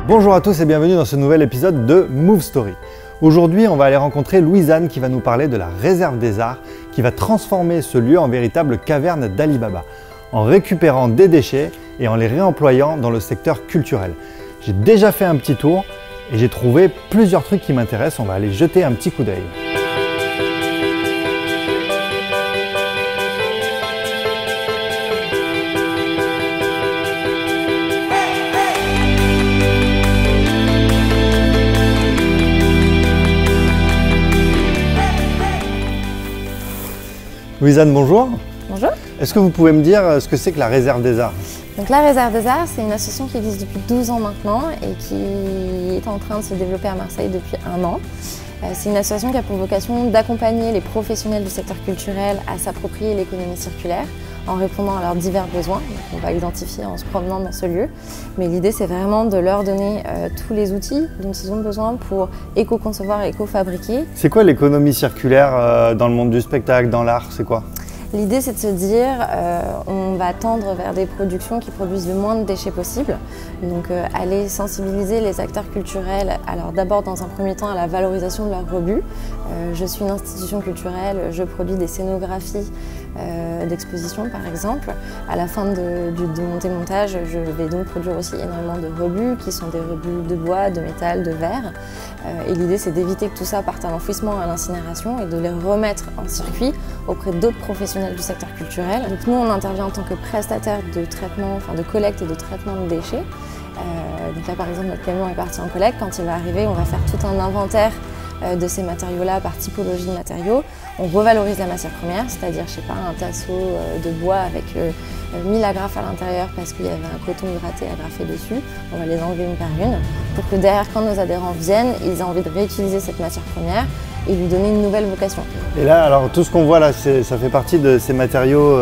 Bonjour à tous et bienvenue dans ce nouvel épisode de Move Story. Aujourd'hui, on va aller rencontrer Louisanne qui va nous parler de la réserve des arts qui va transformer ce lieu en véritable caverne d'Ali Baba en récupérant des déchets et en les réemployant dans le secteur culturel. J'ai déjà fait un petit tour et j'ai trouvé plusieurs trucs qui m'intéressent. On va aller jeter un petit coup d'œil. Louisanne, bonjour. Bonjour. Est-ce que vous pouvez me dire ce que c'est que la réserve des arts? Donc la réserve des arts, c'est une association qui existe depuis 12 ans maintenant et qui est en train de se développer à Marseille depuis 1 an. C'est une association qui a pour vocation d'accompagner les professionnels du secteur culturel à s'approprier l'économie circulaire en répondant à leurs divers besoins. Donc on va identifier en se promenant dans ce lieu. Mais l'idée, c'est vraiment de leur donner tous les outils dont ils ont besoin pour éco-concevoir et éco-fabriquer. C'est quoi l'économie circulaire dans le monde du spectacle, dans l'art? C'est quoi? L'idée, c'est de se dire on va tendre vers des productions qui produisent le moins de déchets possible. Donc aller sensibiliser les acteurs culturels, alors d'abord dans un premier temps à la valorisation de leurs rebuts. Je suis une institution culturelle, je produis des scénographies d'exposition par exemple. À la fin du monté-montage, je vais donc produire aussi énormément de rebuts qui sont des rebuts de bois, de métal, de verre. Et l'idée, c'est d'éviter que tout ça parte à l'enfouissement, à l'incinération et de les remettre en circuit auprès d'autres professionnels du secteur culturel. Donc nous, on intervient en tant que prestataire de traitement, de collecte et de traitement de déchets. Donc là, par exemple, notre camion est parti en collecte. Quand il va arriver, on va faire tout un inventaire de ces matériaux-là par typologie de matériaux. On revalorise la matière première, c'est-à-dire, je sais pas, un tasseau de bois avec 1000 agrafes à l'intérieur parce qu'il y avait un coton gratté agrafé dessus. On va les enlever une par une pour que derrière, quand nos adhérents viennent, ils aient envie de réutiliser cette matière première et lui donner une nouvelle vocation. Et là, alors tout ce qu'on voit là, ça fait partie de ces matériaux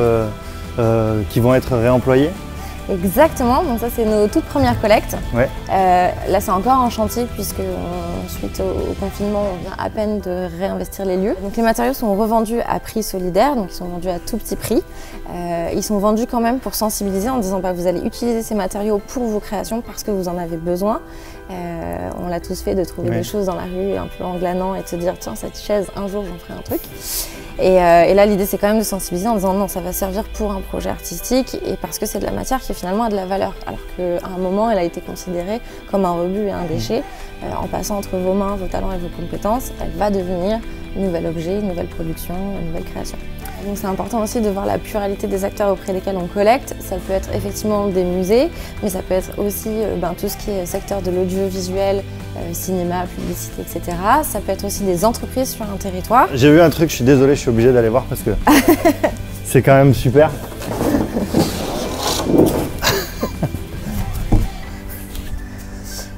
qui vont être réemployés? Exactement, donc ça c'est nos toutes premières collectes. Ouais. Là c'est encore en chantier puisque suite au confinement on vient à peine de réinvestir les lieux. Donc les matériaux sont revendus à prix solidaire, donc ils sont vendus à tout petit prix. Ils sont vendus quand même pour sensibiliser en disant vous allez utiliser ces matériaux pour vos créations parce que vous en avez besoin. On l'a tous fait de trouver des choses dans la rue un peu en glanant et de se dire tiens cette chaise un jour j'en ferai un truc. Et là l'idée c'est quand même de sensibiliser en disant non ça va servir pour un projet artistique et parce que c'est de la matière qui finalement a de la valeur alors qu'à un moment elle a été considérée comme un rebut et un déchet. En passant entre vos mains, vos talents et vos compétences, elle va devenir un nouvel objet, une nouvelle production, une nouvelle création. Donc c'est important aussi de voir la pluralité des acteurs auprès desquels on collecte. Ça peut être effectivement des musées, mais ça peut être aussi tout ce qui est secteur de l'audiovisuel, cinéma, publicité, etc. Ça peut être aussi des entreprises sur un territoire. J'ai vu un truc, je suis désolé, je suis obligé d'aller voir parce que c'est quand même super.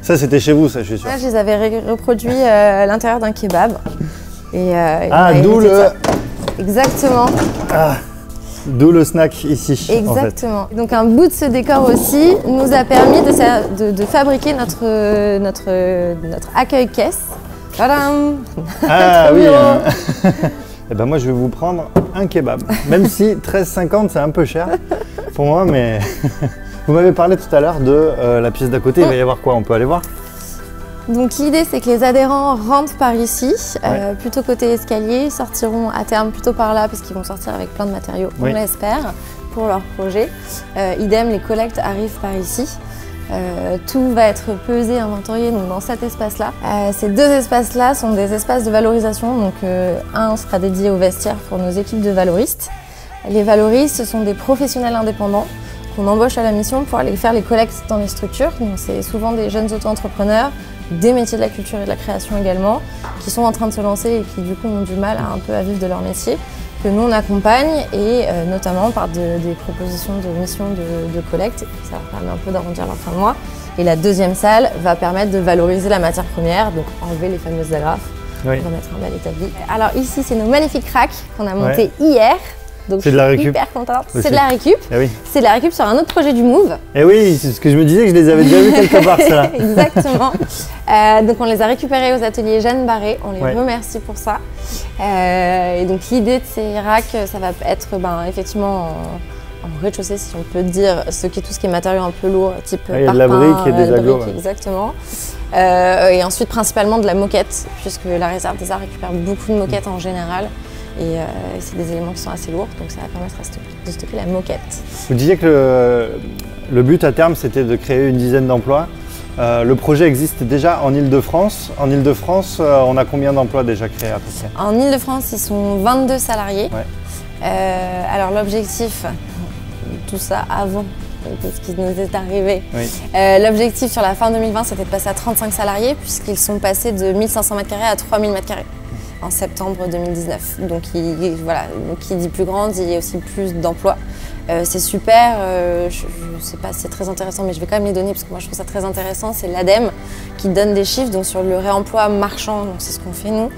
Ça c'était chez vous, ça je suis sûr. Là je les avais reproduits à l'intérieur d'un kebab. D'où le... Exactement. D'où le snack ici. Exactement. En fait. Donc un bout de ce décor aussi nous a permis de fabriquer notre accueil-caisse. Tadam. Ah oui. Et ben moi je vais vous prendre un kebab. Même si 13,50 c'est un peu cher pour moi, mais vous m'avez parlé tout à l'heure de la pièce d'à côté. Il va y avoir quoi? On peut aller voir? Donc l'idée c'est que les adhérents rentrent par ici, plutôt côté escalier, sortiront à terme plutôt par là parce qu'ils vont sortir avec plein de matériaux, on l'espère, pour leur projet. Idem, les collectes arrivent par ici. Tout va être pesé, inventorié donc dans cet espace-là. Ces deux espaces-là sont des espaces de valorisation, donc un sera dédié aux vestiaires pour nos équipes de valoristes. Les valoristes, ce sont des professionnels indépendants qu'on embauche à la mission pour aller faire les collectes dans les structures. Donc c'est souvent des jeunes auto-entrepreneurs, des métiers de la culture et de la création également, qui sont en train de se lancer et qui du coup ont du mal à vivre de leur métier, que nous on accompagne et notamment par des propositions de missions de collecte. Ça leur permet un peu d'arrondir leur fin de mois. Et la deuxième salle va permettre de valoriser la matière première, donc enlever les fameuses agrafes, remettre un bel établi. Alors ici c'est nos magnifiques racks qu'on a montés hier. Donc c'est de la récup. Hyper contente. C'est de la récup. Eh oui. C'est de la récup sur un autre projet du Move. Et oui, c'est ce que je me disais, que je les avais déjà vus quelque part, ça. Exactement. Donc on les a récupérés aux ateliers Jeanne Barré. On les remercie pour ça. Et donc l'idée de ces racks, ça va être effectivement en rez-de-chaussée, si on peut dire, tout ce qui est matériaux un peu lourds, type de parpaing, la brique et des aglos. Ouais. Exactement. Et ensuite, principalement de la moquette, puisque la réserve des arts récupère beaucoup de moquettes en général. Et c'est des éléments qui sont assez lourds, donc ça va permettre de stocker la moquette. Vous disiez que le but à terme, c'était de créer une dizaine d'emplois. Le projet existe déjà en Ile-de-France. En Ile-de-France, on a combien d'emplois déjà créés à peu près? En Ile-de-France, ils sont 22 salariés. Ouais. Alors l'objectif, tout ça avant de ce qui nous est arrivé, oui. L'objectif sur la fin 2020, c'était de passer à 35 salariés, puisqu'ils sont passés de 1500 m² à 3000 m² en septembre 2019. Donc voilà, qui dit plus grand, dit aussi plus d'emplois. C'est super, je sais pas si c'est très intéressant, mais je vais quand même les donner parce que moi je trouve ça très intéressant. C'est l'ADEME qui donne des chiffres donc sur le réemploi marchand, donc c'est ce qu'on fait nous,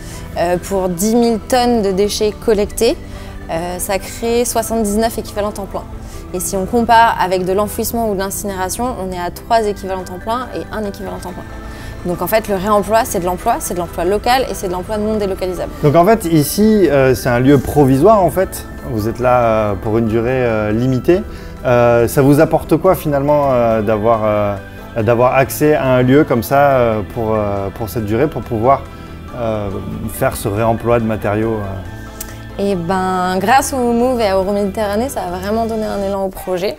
pour 10 000 tonnes de déchets collectés, ça crée 79 équivalents temps plein. Et si on compare avec de l'enfouissement ou de l'incinération, on est à 3 équivalents temps plein et 1 équivalent temps plein. Donc en fait, le réemploi, c'est de l'emploi local et c'est de l'emploi non délocalisable. Donc en fait, ici, c'est un lieu provisoire en fait. Vous êtes là pour une durée limitée. Ça vous apporte quoi finalement d'avoir accès à un lieu comme ça pour cette durée, pour pouvoir faire ce réemploi de matériaux Et ben, grâce au Move et à Euroméditerranée, ça a vraiment donné un élan au projet.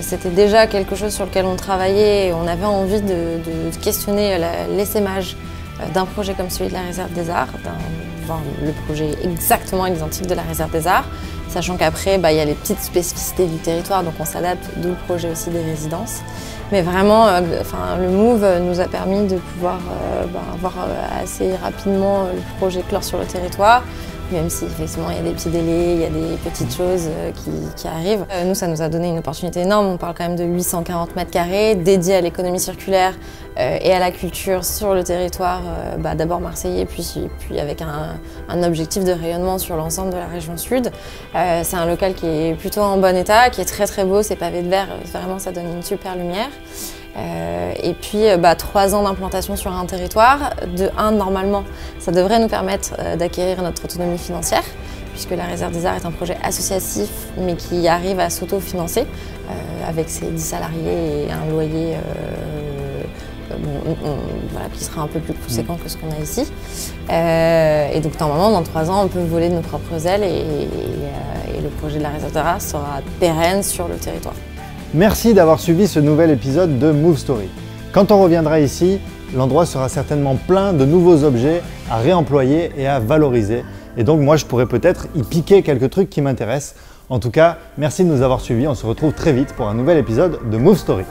C'était déjà quelque chose sur lequel on travaillait et on avait envie de questionner l'essaimage d'un projet comme celui de la Réserve des Arts, le projet exactement identique de la Réserve des Arts, sachant qu'après, il y a les petites spécificités du territoire, donc on s'adapte, d'où le projet aussi des résidences. Mais vraiment, le Move nous a permis de pouvoir avoir assez rapidement le projet clore sur le territoire. Même si effectivement il y a des petits délais, il y a des petites choses qui arrivent. Nous, ça nous a donné une opportunité énorme. On parle quand même de 840 m² dédiés à l'économie circulaire et à la culture sur le territoire, d'abord marseillais, puis avec un objectif de rayonnement sur l'ensemble de la région sud. C'est un local qui est plutôt en bon état, qui est très très beau, c'est pavé de verre, vraiment ça donne une super lumière. Et puis 3 ans d'implantation sur un territoire. De 1, normalement, ça devrait nous permettre d'acquérir notre autonomie financière, puisque la Réserve des Arts est un projet associatif, mais qui arrive à s'autofinancer avec ses 10 salariés et un loyer qui sera un peu plus conséquent que ce qu'on a ici. Et donc normalement, dans 3 ans, on peut voler de nos propres ailes et le projet de la Réserve des Arts sera pérenne sur le territoire. Merci d'avoir suivi ce nouvel épisode de Move Story. Quand on reviendra ici, l'endroit sera certainement plein de nouveaux objets à réemployer et à valoriser. Et donc moi, je pourrais peut-être y piquer quelques trucs qui m'intéressent. En tout cas, merci de nous avoir suivis. On se retrouve très vite pour un nouvel épisode de Move Story.